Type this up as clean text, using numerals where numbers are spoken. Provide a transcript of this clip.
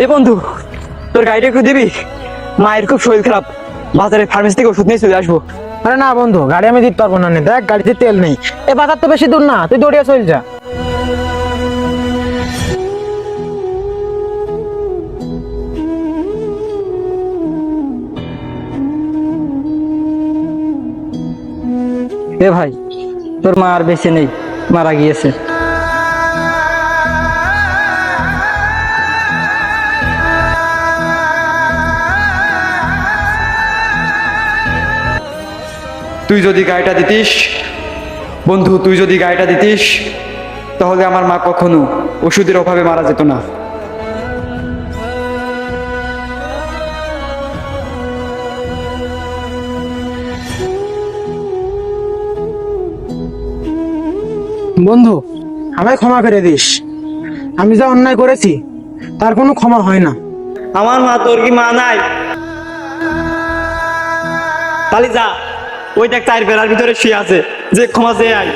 এই বন্ধু, তোর গাড়িটা একটু দিবি? মায়ের খুব শরীর খারাপ, বাজারে ফার্মেসি থেকে ওষুধ নিয়ে চলে আসবো। আরে না বন্ধু, গাড়ি আমি দিতে পারবো না। দেখ গাড়িতে তেল নেই। এ বাজার তো বেশি দূর না, তুই দৌড়িয়ে চল যা। এ ভাই, তোর মা আর বেঁচে নেই, মারা গিয়েছে। তুই যদি গাড়িটা দিতিস বন্ধু, তুই যদি গাড়িটা দিতিস তাহলে আমার মা কখনো ওষুধের অভাবে মারা যেত না। বন্ধু, আমায় ক্ষমা করে দিস। আমি যা অন্যায় করেছি তার কোনো ক্ষমা হয় না। আমার মা, তোর কি মা নাই? তাহলে যা, ওই দেখ চায়ের বেড়ার ভিতরে শুয়ে আছে, যে ক্ষমা চেয়ে আয়।